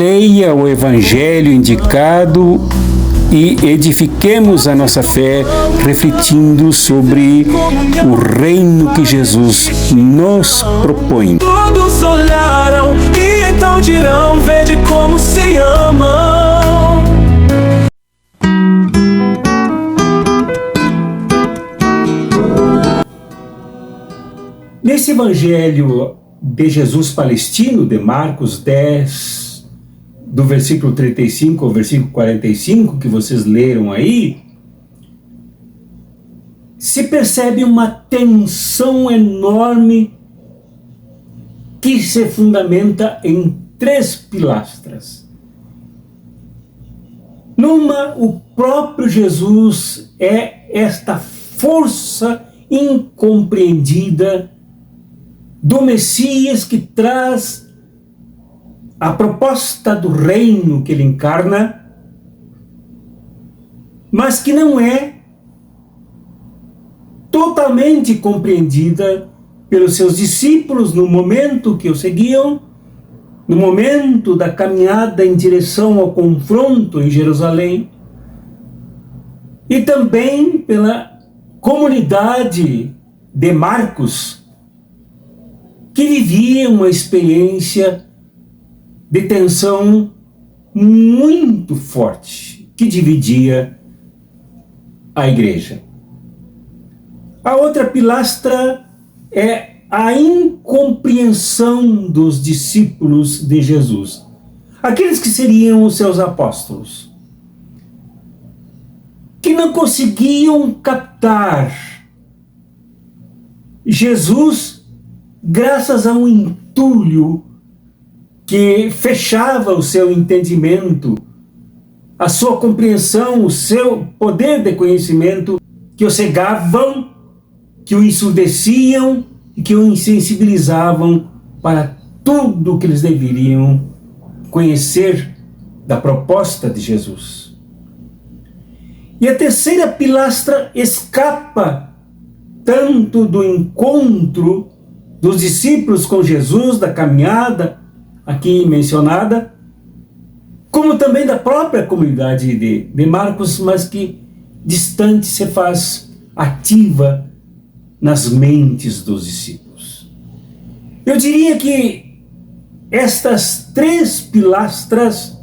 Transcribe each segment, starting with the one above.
Leia o Evangelho indicado e edifiquemos a nossa fé refletindo sobre o reino que Jesus nos propõe. Todos olharam e então dirão: vede como se amam. Nesse Evangelho de Jesus Palestino, de Marcos 10, do versículo 35 ao versículo 45, que vocês leram aí, se percebe uma tensão enorme que se fundamenta em 3 pilastras. Numa, o próprio Jesus é esta força incompreendida do Messias que traz a proposta do reino que ele encarna, mas que não é totalmente compreendida pelos seus discípulos no momento que o seguiam, no momento da caminhada em direção ao confronto em Jerusalém, e também pela comunidade de Marcos, que vivia uma experiência de tensão muito forte que dividia a igreja. A outra pilastra é a incompreensão dos discípulos de Jesus, aqueles que seriam os seus apóstolos, que não conseguiam captar Jesus graças a um entulho que fechava o seu entendimento, a sua compreensão, o seu poder de conhecimento, que o cegavam, que o ensurdeciam e que o insensibilizavam para tudo o que eles deveriam conhecer da proposta de Jesus. E a terceira pilastra escapa tanto do encontro dos discípulos com Jesus, da caminhada aqui mencionada, como também da própria comunidade de Marcos, mas que distante se faz ativa nas mentes dos discípulos. Eu diria que estas 3 pilastras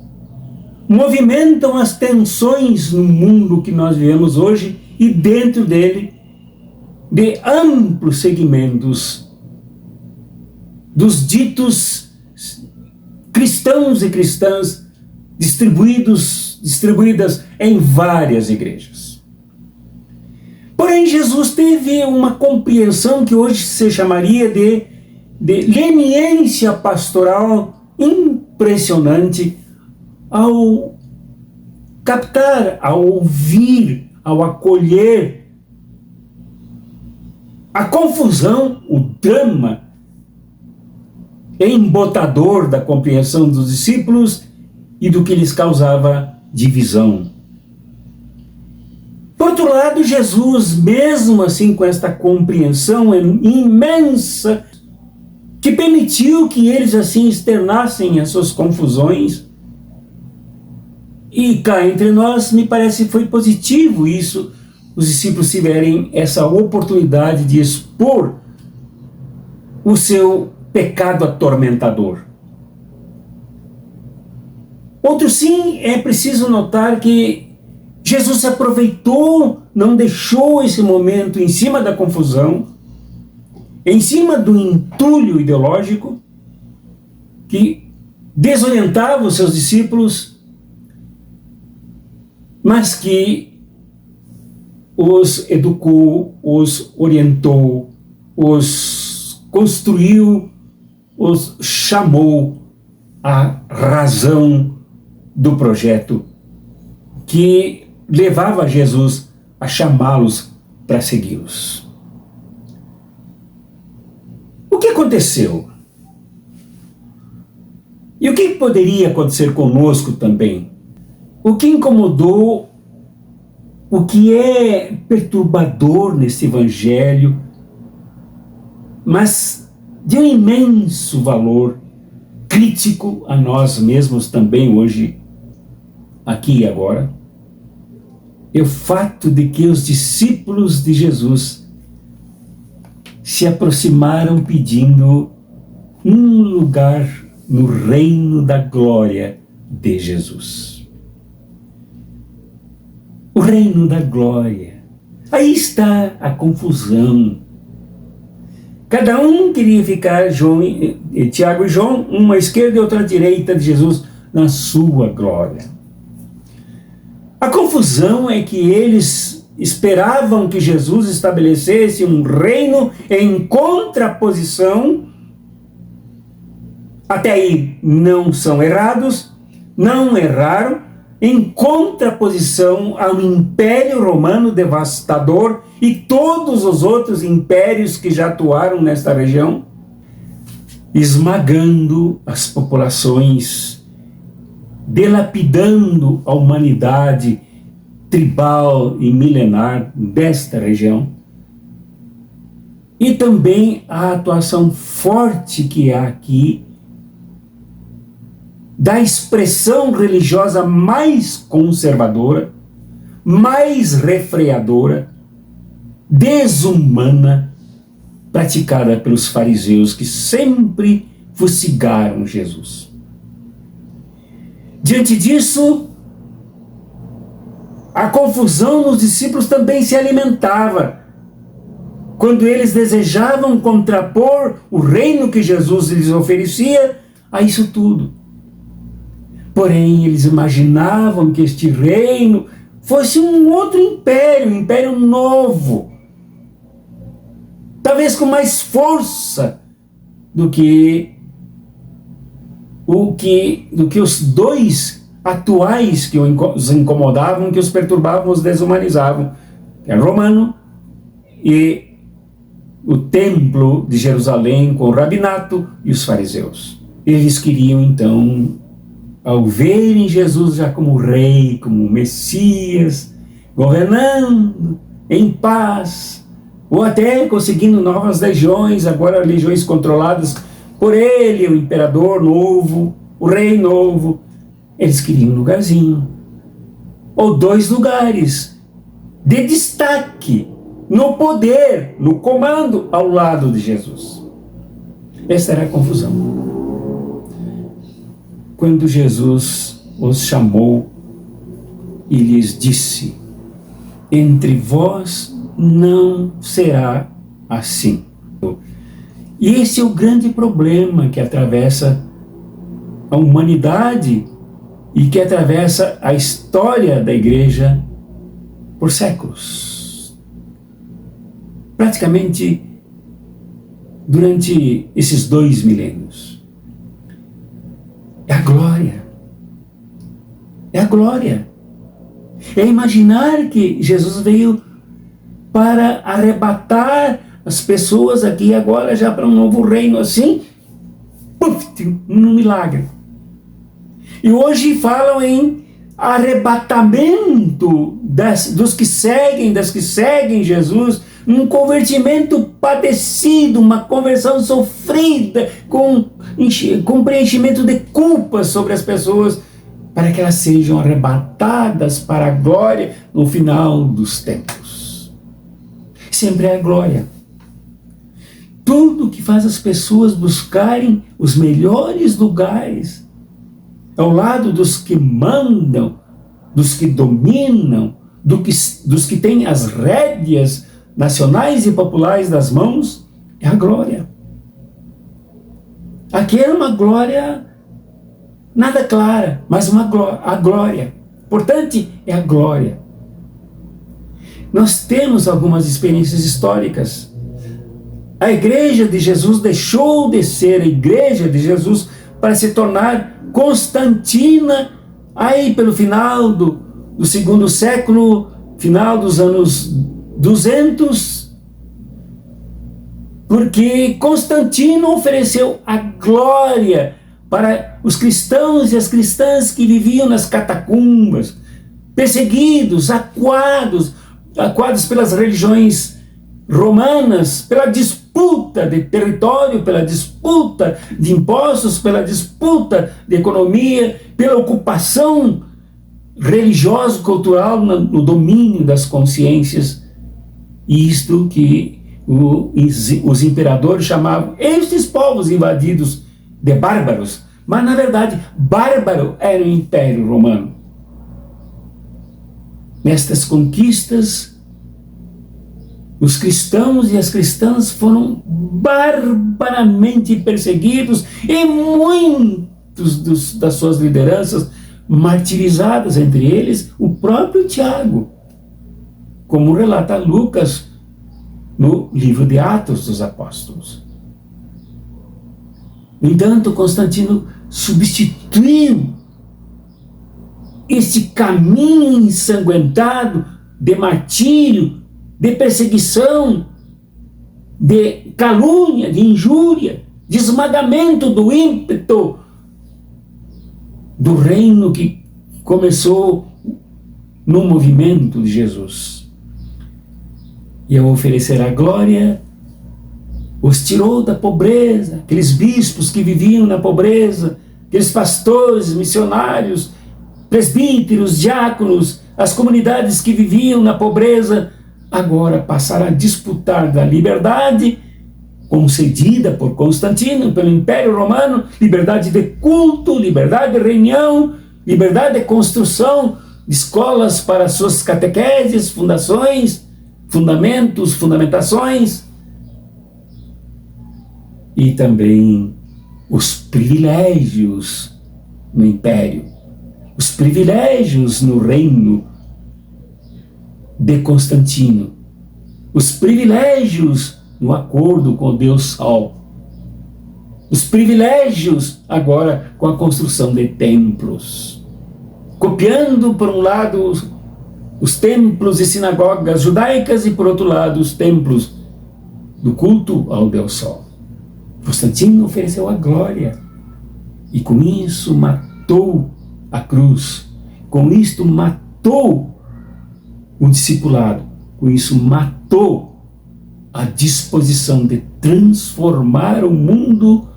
movimentam as tensões no mundo que nós vivemos hoje e dentro dele de amplos segmentos dos ditos cristãos e cristãs distribuídas em várias igrejas. Porém, Jesus teve uma compreensão que hoje se chamaria de leniência pastoral impressionante ao captar, ao ouvir, ao acolher a confusão, o drama embotador da compreensão dos discípulos e do que lhes causava divisão. Por outro lado, Jesus, mesmo assim com esta compreensão imensa, que permitiu que eles assim externassem as suas confusões, e cá entre nós, me parece foi positivo isso, os discípulos tiverem essa oportunidade de expor o seu pecado atormentador. Outro sim, é preciso notar que Jesus se aproveitou, não deixou esse momento em cima da confusão, em cima do entulho ideológico que desorientava os seus discípulos, mas que os educou, os orientou, os construiu, os chamou à razão do projeto que levava Jesus a chamá-los para segui-los. O que aconteceu? E o que poderia acontecer conosco também? O que incomodou, o que é perturbador nesse evangelho, mas de um imenso valor, crítico a nós mesmos também hoje, aqui e agora, é o fato de que os discípulos de Jesus se aproximaram pedindo um lugar no reino da glória de Jesus. O reino da glória. Aí está a confusão. Cada um queria ficar, Tiago e João, uma à esquerda e outra à direita de Jesus, na sua glória. A confusão é que eles esperavam que Jesus estabelecesse um reino em contraposição. Até aí não são errados, não erraram, em contraposição ao Império Romano devastador e todos os outros impérios que já atuaram nesta região, esmagando as populações, dilapidando a humanidade tribal e milenar desta região. E também a atuação forte que há aqui da expressão religiosa mais conservadora, mais refreadora, desumana, praticada pelos fariseus que sempre fucigaram Jesus. Diante disso, a confusão nos discípulos também se alimentava, quando eles desejavam contrapor o reino que Jesus lhes oferecia a isso tudo. Porém, eles imaginavam que este reino fosse um outro império, um império novo, talvez com mais força do que os dois atuais que os incomodavam, que os perturbavam, os desumanizavam, que é romano e o templo de Jerusalém com o rabinato e os fariseus. Eles queriam então, ao verem Jesus já como rei, como Messias, governando em paz, ou até conseguindo novas legiões, agora legiões controladas por ele, o imperador novo, o rei novo, eles queriam um lugarzinho, ou dois lugares de destaque, no poder, no comando, ao lado de Jesus. Esta era a confusão. Quando Jesus os chamou e lhes disse: entre vós não será assim. E esse é o grande problema que atravessa a humanidade e que atravessa a história da igreja por séculos. Praticamente durante esses 2 milênios. É a glória. É a glória. É imaginar que Jesus veio para arrebatar as pessoas aqui e agora já para um novo reino assim, num milagre. E hoje falam em arrebatamento dos que seguem, das que seguem Jesus, um convertimento padecido, uma conversão sofrida, com preenchimento de culpas sobre as pessoas, para que elas sejam arrebatadas para a glória no final dos tempos. Sempre é a glória. Tudo que faz as pessoas buscarem os melhores lugares, ao lado dos que mandam, dos que dominam, dos que têm as rédeas nacionais e populares das mãos, é a glória. Aqui é uma glória nada clara, mas a glória. Portanto, é a glória. Nós temos algumas experiências históricas. A igreja de Jesus deixou de ser a igreja de Jesus para se tornar Constantina, aí pelo final do 2º século, final dos anos 200, porque Constantino ofereceu a glória para os cristãos e as cristãs que viviam nas catacumbas, perseguidos, acuados pelas religiões romanas, pela disputa disputa de território, pela disputa de impostos, pela disputa de economia, pela ocupação religiosa, cultural no domínio das consciências. Isto que os imperadores chamavam estes povos invadidos de bárbaros, mas na verdade bárbaro era o Império Romano. Nestas conquistas, os cristãos e as cristãs foram barbaramente perseguidos e muitos das suas lideranças martirizadas, entre eles o próprio Tiago, como relata Lucas no livro de Atos dos Apóstolos. No entanto, Constantino substituiu este caminho ensanguentado de martírio, de perseguição, de calúnia, de injúria, de esmagamento do ímpeto do reino que começou no movimento de Jesus. E ao oferecer a glória, os tirou da pobreza, aqueles bispos que viviam na pobreza, aqueles pastores, missionários, presbíteros, diáconos, as comunidades que viviam na pobreza, agora passaram a disputar da liberdade concedida por Constantino, pelo Império Romano, liberdade de culto, liberdade de reunião, liberdade de construção de escolas para suas catequeses, fundações, fundamentos, fundamentações, e também os privilégios no Império, os privilégios no reino de Constantino, os privilégios no acordo com Deus Sol, os privilégios agora com a construção de templos, copiando por um lado os templos e sinagogas judaicas e por outro lado os templos do culto ao Deus Sol. Constantino ofereceu a glória e com isso matou a cruz, com isto matou o discipulado, com isso matou a disposição de transformar o mundo,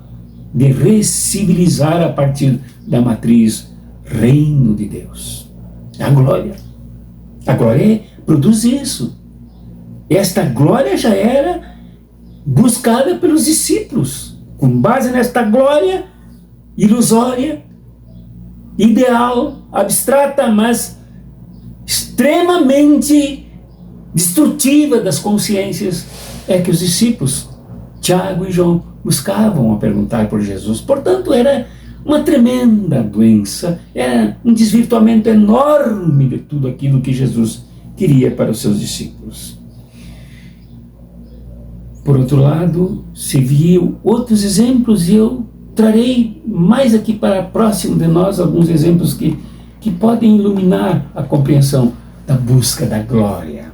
de recivilizar a partir da matriz reino de Deus. A glória produz isso. Esta glória já era buscada pelos discípulos, com base nesta glória ilusória, ideal, abstrata, mas extremamente destrutiva das consciências, é que os discípulos, Tiago e João, buscavam a perguntar por Jesus. Portanto, era uma tremenda doença, era um desvirtuamento enorme de tudo aquilo que Jesus queria para os seus discípulos. Por outro lado, se viu outros exemplos, e eu trarei mais aqui para próximo de nós alguns exemplos que podem iluminar a compreensão da busca da glória.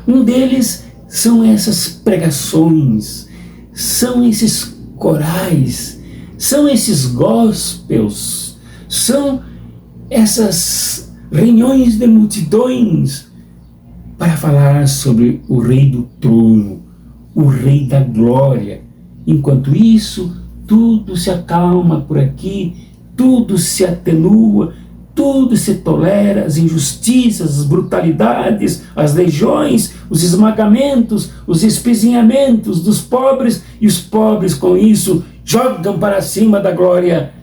Um deles são essas pregações, são esses corais, são esses gospels, são essas reuniões de multidões para falar sobre o Rei do trono, o Rei da glória. Enquanto isso, tudo se acalma por aqui, tudo se atenua, tudo se tolera, as injustiças, as brutalidades, as legiões, os esmagamentos, os espezinhamentos dos pobres, e os pobres com isso jogam para cima da glória,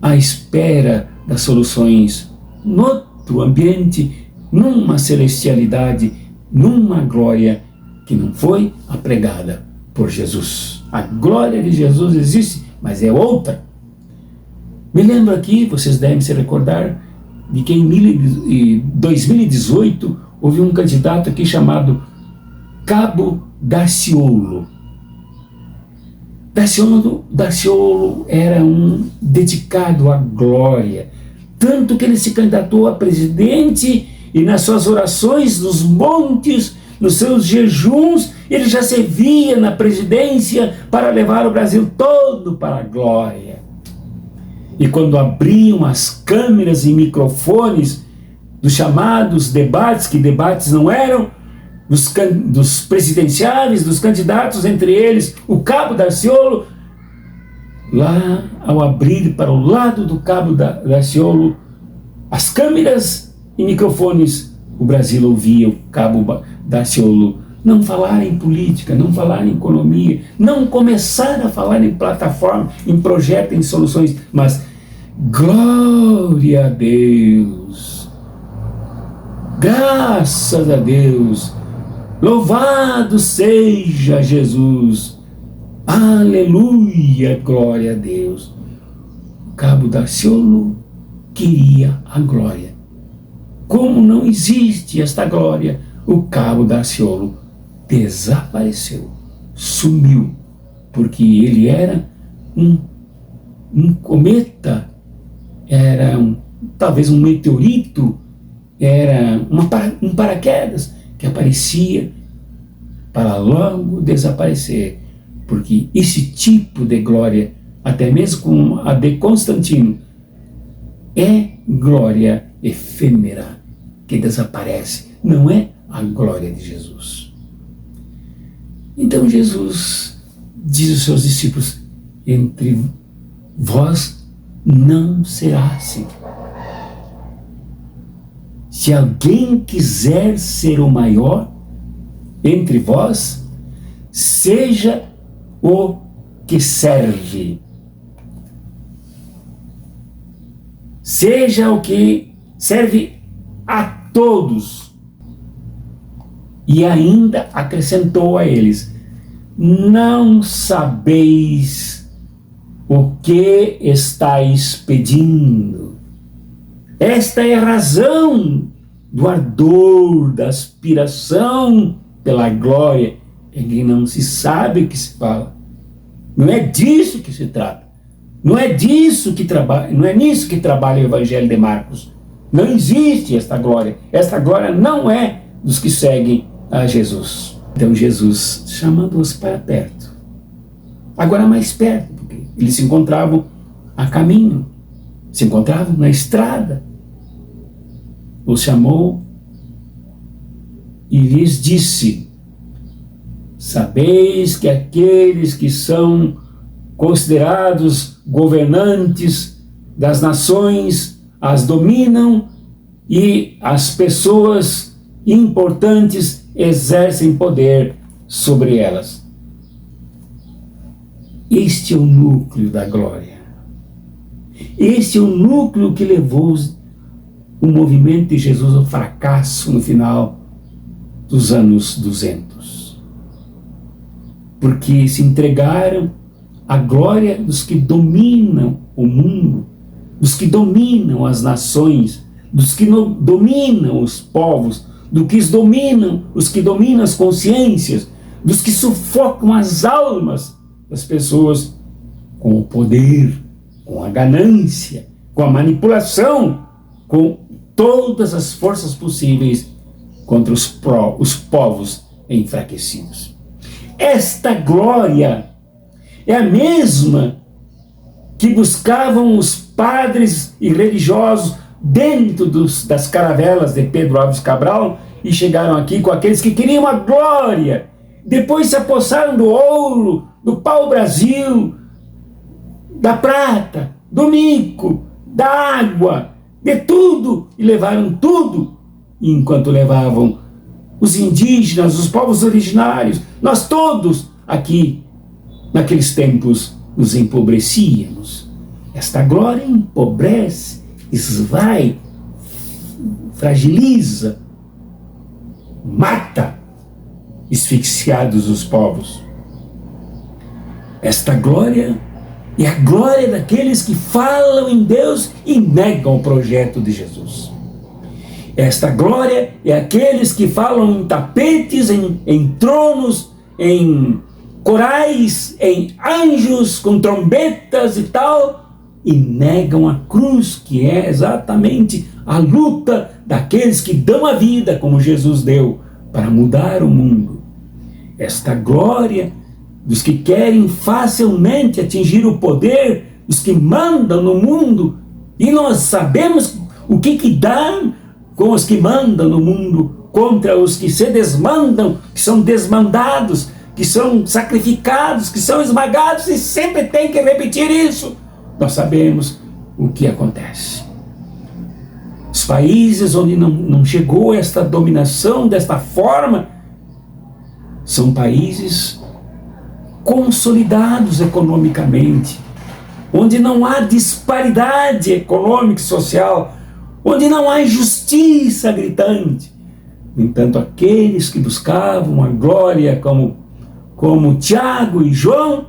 à espera das soluções, no outro ambiente, numa celestialidade, numa glória que não foi apregada por Jesus. A glória de Jesus existe, mas é outra. Me lembro aqui, vocês devem se recordar, de que em 2018 houve um candidato aqui chamado Cabo Daciolo. Daciolo era um dedicado à glória, tanto que ele se candidatou a presidente e nas suas orações, nos montes, nos seus jejuns, ele já se via na presidência para levar o Brasil todo para a glória. E quando abriam as câmeras e microfones dos chamados debates, que debates não eram, dos presidenciáveis, dos candidatos, entre eles o Cabo Daciolo. Lá, ao abrir para o lado do Cabo Daciolo as câmeras e microfones, o Brasil ouvia o Cabo Daciolo não falar em política, não falar em economia, não começar a falar em plataforma, em projeto, em soluções, mas glória a Deus, graças a Deus, louvado seja Jesus, aleluia, glória a Deus. O Cabo Daciolo queria a glória. Como não existe esta glória, o Cabo Daciolo desapareceu, sumiu, porque ele era um cometa, era talvez um meteorito, era um paraquedas que aparecia para logo desaparecer, porque esse tipo de glória, até mesmo com a de Constantino, é glória efêmera que desaparece, não é a glória de Jesus. Então Jesus diz aos seus discípulos: entre vós não será assim. Se alguém quiser ser o maior entre vós, seja o que serve. Seja o que serve a todos. E ainda acrescentou a eles: não sabeis o que estáis pedindo. Esta é a razão do ardor, da aspiração pela glória, em que não se sabe o que se fala. Não é disso que se trata. Não é disso que trabalha, não é nisso que trabalha o Evangelho de Marcos. Não existe esta glória. Esta glória não é dos que seguem a Jesus. Então Jesus, chamando-os para perto, agora mais perto, porque eles se encontravam a caminho, se encontravam na estrada, os chamou e lhes disse: sabeis que aqueles que são considerados governantes das nações as dominam, e as pessoas importantes exercem poder sobre elas. Este é o núcleo da glória. Este é o núcleo que levou o movimento de Jesus ao fracasso no final dos anos 200. Porque se entregaram à glória dos que dominam o mundo, dos que dominam as nações, dos que dominam os povos, dos que dominam as consciências, dos que sufocam as almas das pessoas com o poder, com a ganância, com a manipulação, com todas as forças possíveis contra os povos enfraquecidos. Esta glória é a mesma que buscavam os padres e religiosos dentro das caravelas de Pedro Álvares Cabral, e chegaram aqui com aqueles que queriam a glória, depois se apossaram do ouro, do pau-brasil, da prata, do mico, da água, de tudo, e levaram tudo, e enquanto levavam os indígenas, os povos originários, nós todos aqui, naqueles tempos, nos empobrecíamos. Esta glória empobrece, esvai, fragiliza, mata asfixiados os povos. Esta glória é a glória daqueles que falam em Deus e negam o projeto de Jesus. Esta glória é aqueles que falam em tapetes, em tronos, em corais, em anjos com trombetas e tal, e negam a cruz, que é exatamente a luta daqueles que dão a vida, como Jesus deu, para mudar o mundo. Esta glória dos que querem facilmente atingir o poder, dos que mandam no mundo, e nós sabemos o que dá com os que mandam no mundo, contra os que se desmandam, que são desmandados, que são sacrificados, que são esmagados, e sempre tem que repetir isso. Nós sabemos o que acontece. Os países onde não chegou esta dominação desta forma são países consolidados economicamente, onde não há disparidade econômica e social, onde não há injustiça gritante. No entanto, aqueles que buscavam a glória como Tiago e João,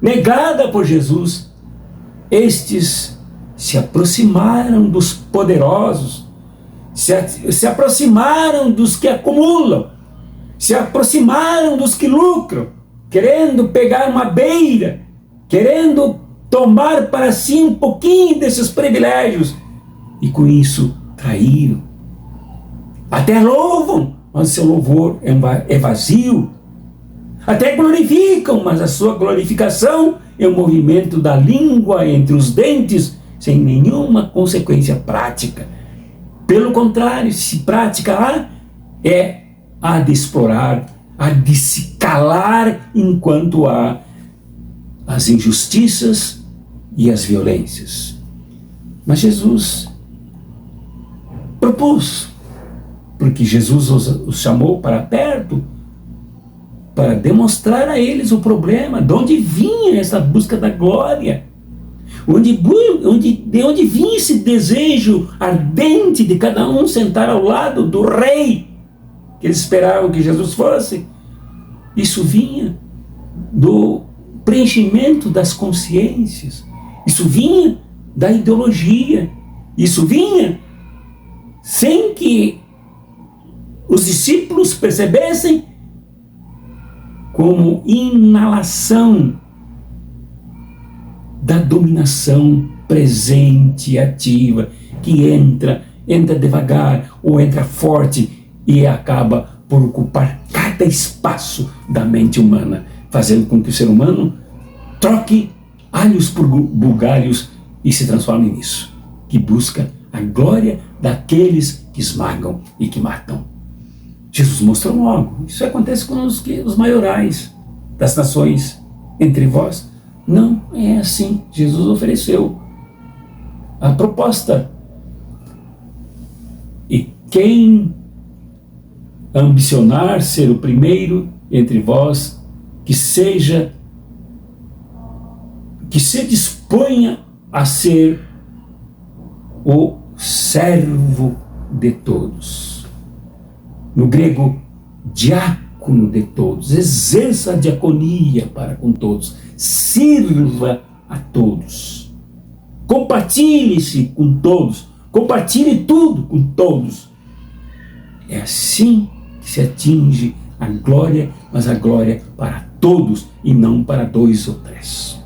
negada por Jesus, estes se aproximaram dos poderosos, se aproximaram dos que acumulam, se aproximaram dos que lucram, querendo pegar uma beira, querendo tomar para si um pouquinho desses privilégios, e com isso traíram. Até louvam, mas seu louvor é vazio. Até glorificam, mas a sua glorificação é um movimento da língua entre os dentes, sem nenhuma consequência prática. Pelo contrário, se prática há, é a de explorar, a de se calar enquanto há as injustiças e as violências. Mas Jesus propôs, porque Jesus os chamou para perto, para demonstrar a eles o problema, de onde vinha essa busca da glória, de onde vinha esse desejo ardente de cada um sentar ao lado do rei, que eles esperavam que Jesus fosse. Isso vinha do preenchimento das consciências, isso vinha da ideologia, isso vinha sem que os discípulos percebessem, como inalação da dominação presente e ativa, que entra devagar ou entra forte e acaba por ocupar cada espaço da mente humana, fazendo com que o ser humano troque alhos por bugalhos e se transforme nisso, que busca a glória daqueles que esmagam e que matam. Jesus mostrou logo, isso acontece com os maiorais das nações. Entre vós, não é assim. Jesus ofereceu a proposta. E quem ambicionar ser o primeiro entre vós, que se disponha a ser o servo de todos. No grego, diácono de todos, exerça a diaconia para com todos, sirva a todos, compartilhe-se com todos, compartilhe tudo com todos. É assim que se atinge a glória, mas a glória para todos e não para 2 ou 3.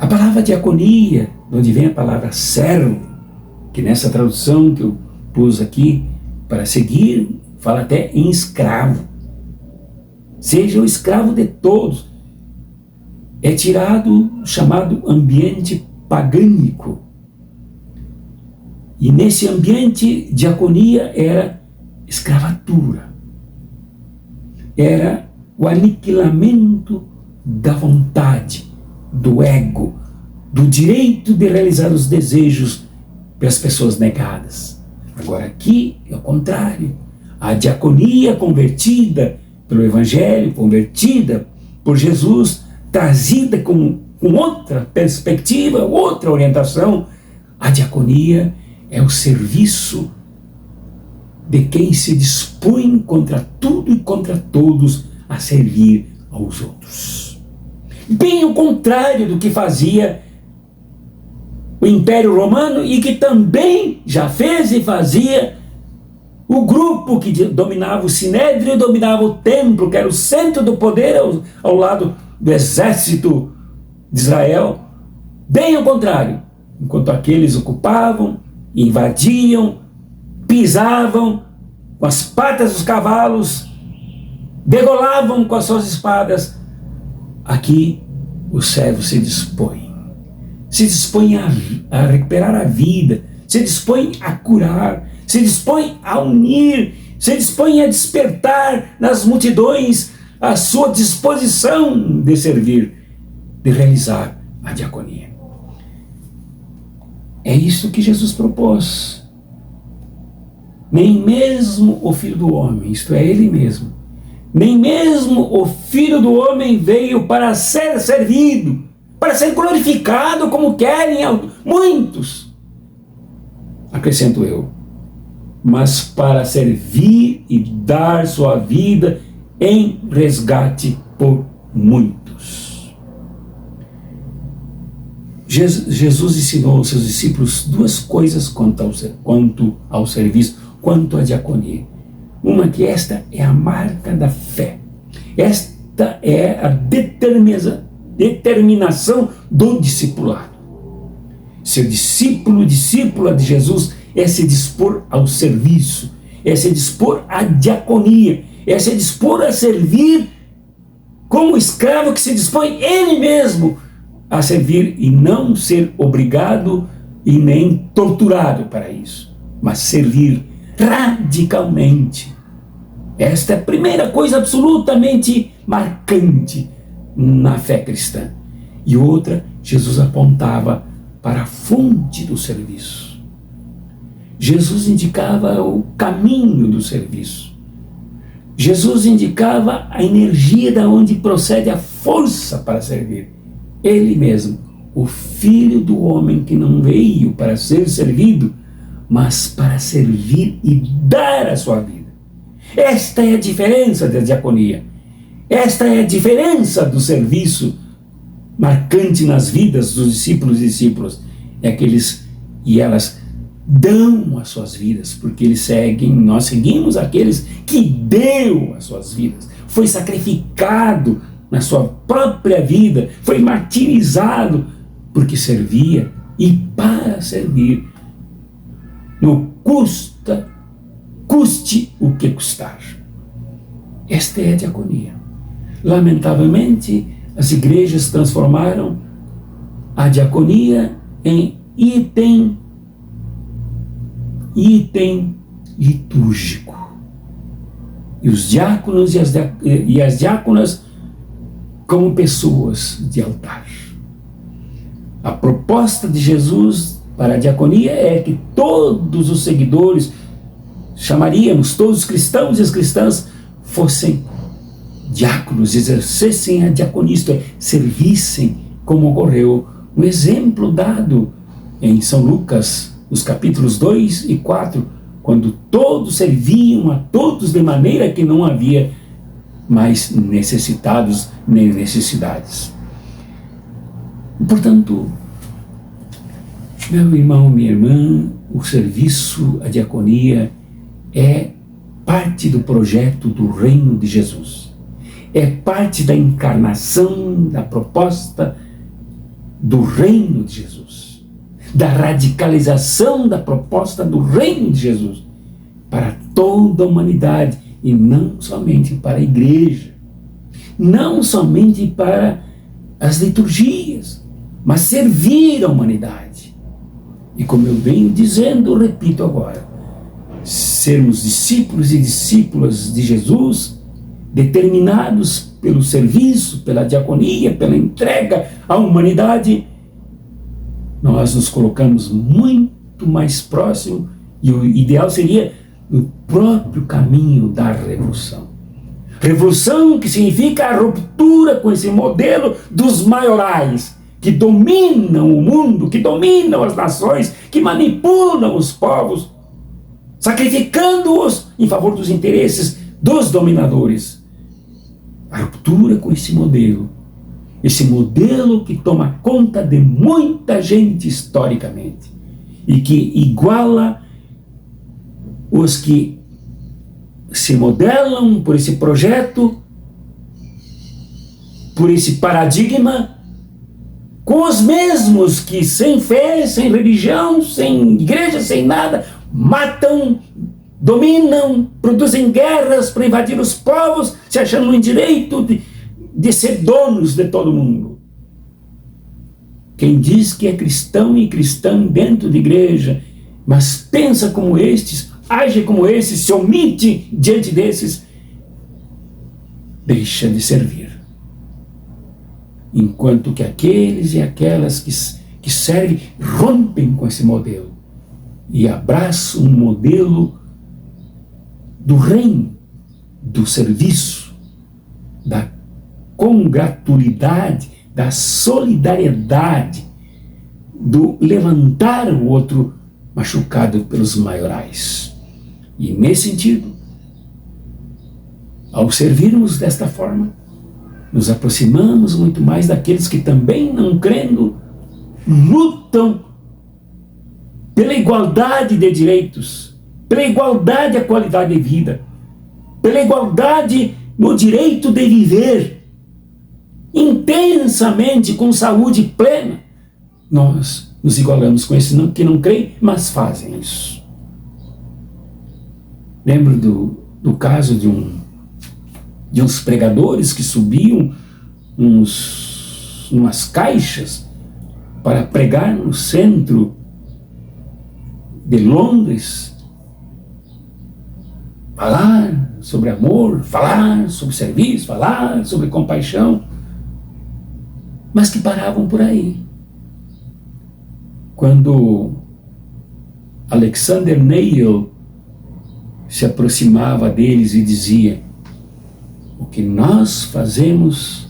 A palavra diaconia, de onde vem a palavra servo, que nessa tradução que eu pus aqui para seguir, fala até em escravo. Seja o escravo de todos. É tirado, chamado ambiente pagânico. E nesse ambiente, diaconia era escravatura. Era o aniquilamento da vontade, do ego, do direito de realizar os desejos pelas pessoas negadas. Agora aqui é o contrário. A diaconia convertida pelo Evangelho, convertida por Jesus, trazida com outra perspectiva, outra orientação. A diaconia é o serviço de quem se dispõe contra tudo e contra todos a servir aos outros. Bem o contrário do que fazia o Império Romano e que também já fez e fazia o grupo que dominava o Sinédrio, dominava o templo, que era o centro do poder ao lado do exército de Israel. Bem ao contrário, enquanto aqueles ocupavam, invadiam, pisavam com as patas dos cavalos, degolavam com as suas espadas, aqui o servo se dispõe a recuperar a vida, se dispõe a curar, se dispõe a unir, se dispõe a despertar nas multidões a sua disposição de servir, de realizar a diaconia. É isso que Jesus propôs. Nem mesmo o Filho do Homem, isto é, Ele mesmo, nem mesmo o Filho do Homem veio para ser servido, para ser glorificado como querem muitos, acrescento eu, mas para servir e dar sua vida em resgate por muitos. Jesus ensinou aos seus discípulos duas coisas quanto ao serviço, quanto à diaconia. Uma que esta é a marca da fé. Esta é a determinação do discipulado. Ser discípulo, discípula de Jesus é se dispor ao serviço, é se dispor à diaconia, é se dispor a servir como escravo que se dispõe ele mesmo a servir e não ser obrigado e nem torturado para isso, mas servir radicalmente. Esta é a primeira coisa absolutamente marcante na fé cristã. E outra, Jesus apontava para a fonte do serviço. Jesus indicava o caminho do serviço. Jesus indicava a energia da onde procede a força para servir. Ele mesmo, o Filho do Homem que não veio para ser servido, mas para servir e dar a sua vida. Esta é a diferença da diaconia. Esta é a diferença do serviço marcante nas vidas dos discípulos e discípulas. É que eles e elas dão as suas vidas, porque nós seguimos aqueles que deu as suas vidas, foi sacrificado na sua própria vida, foi martirizado, porque servia e para servir, custe o que custar. Esta é a diaconia. Lamentavelmente, as igrejas transformaram a diaconia em item litúrgico. E os diáconos e as diáconas como pessoas de altar. A proposta de Jesus para a diaconia é que todos os seguidores, chamaríamos todos os cristãos e as cristãs, fossem diáconos, exercessem a diaconia, isto é, servissem, como ocorreu um exemplo dado em São Lucas, os capítulos 2 e 4, quando todos serviam a todos de maneira que não havia mais necessitados nem necessidades. Portanto, meu irmão, minha irmã, o serviço, a diaconia é parte do projeto do reino de Jesus. É parte da encarnação, da proposta do reino de Jesus. Da radicalização da proposta do reino de Jesus para toda a humanidade e não somente para a igreja. Não somente para as liturgias, mas servir a humanidade. E como eu venho dizendo, repito agora, sermos discípulos e discípulas de Jesus, determinados pelo serviço, pela diaconia, pela entrega à humanidade, nós nos colocamos muito mais próximo, e o ideal seria no próprio caminho da revolução. Revolução que significa a ruptura com esse modelo dos maiorais, que dominam o mundo, que dominam as nações, que manipulam os povos, sacrificando-os em favor dos interesses dos dominadores. A ruptura com esse modelo que toma conta de muita gente historicamente e que iguala os que se modelam por esse projeto, por esse paradigma, com os mesmos que sem fé, sem religião, sem igreja, sem nada, matam, dominam, produzem guerras para invadir os povos, se achando no direito de ser donos de todo mundo. Quem diz que é cristão e cristã dentro de igreja, mas pensa como estes, age como esse, se omite diante desses, deixa de servir. Enquanto que aqueles e aquelas que servem rompem com esse modelo e abraçam um modelo do reino, do serviço, da congratulidade, da solidariedade, do levantar o outro machucado pelos maiorais. E nesse sentido, ao servirmos desta forma, nos aproximamos muito mais daqueles que também, não crendo, lutam pela igualdade de direitos, pela igualdade à qualidade de vida, pela igualdade no direito de viver intensamente, com saúde plena. Nós nos igualamos com esses que não creem, mas fazem isso. Lembro do caso de uns pregadores que subiam umas caixas para pregar no centro de Londres, falar sobre amor, falar sobre serviço, falar sobre compaixão, mas que paravam por aí. Quando Alexander Neil se aproximava deles e dizia: o que nós fazemos,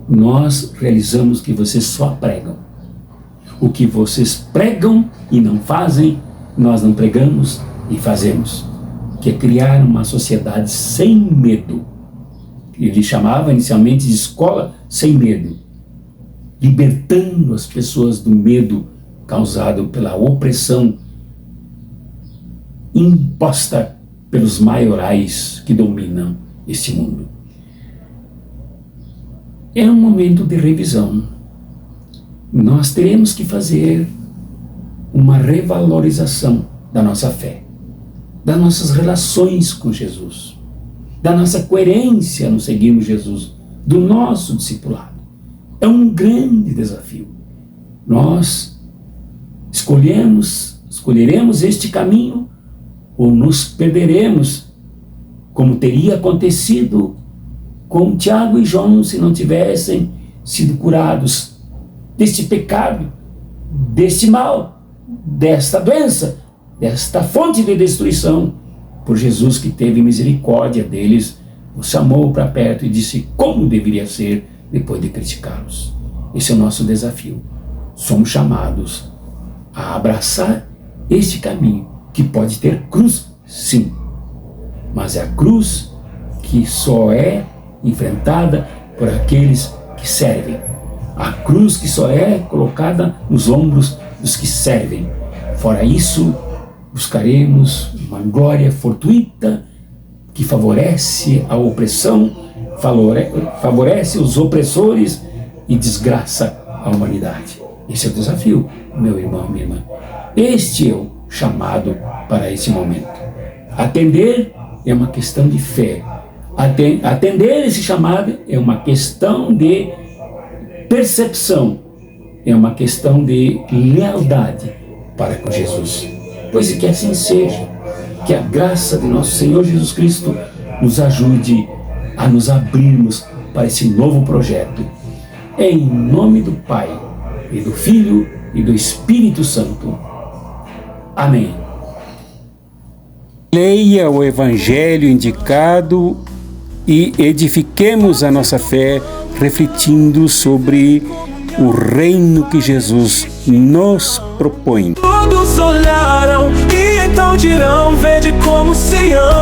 nós realizamos, que vocês só pregam. O que vocês pregam e não fazem, nós não pregamos e fazemos. Que é criar uma sociedade sem medo. Ele chamava inicialmente de escola sem medo, libertando as pessoas do medo causado pela opressão imposta pelos maiorais que dominam este mundo. É um momento de revisão. Nós teremos que fazer uma revalorização da nossa fé, das nossas relações com Jesus, da nossa coerência no seguirmos Jesus, do nosso discipulado. É um grande desafio. Nós escolheremos este caminho ou nos perderemos, como teria acontecido com Tiago e João se não tivessem sido curados deste pecado, deste mal, desta doença, desta fonte de destruição, por Jesus, que teve misericórdia deles, os chamou para perto e disse como deveria ser depois de criticá-los. Esse é o nosso desafio. Somos chamados a abraçar este caminho, que pode ter cruz, sim, mas é a cruz que só é enfrentada por aqueles que servem. A cruz que só é colocada nos ombros dos que servem. Fora isso, buscaremos uma glória fortuita que favorece a opressão, favorece os opressores e desgraça a humanidade. Esse é o desafio, meu irmão, minha irmã. Este é o chamado para esse momento. Atender é uma questão de fé. Atender esse chamado é uma questão de percepção, é uma questão de lealdade para com Jesus. Pois que assim seja, que a graça de nosso Senhor Jesus Cristo nos ajude a nos abrirmos para esse novo projeto. Em nome do Pai, e do Filho, e do Espírito Santo. Amém. Leia o Evangelho indicado e edifiquemos a nossa fé refletindo sobre o reino que Jesus nos propõe. Todos olharam e então dirão: vede como se ama.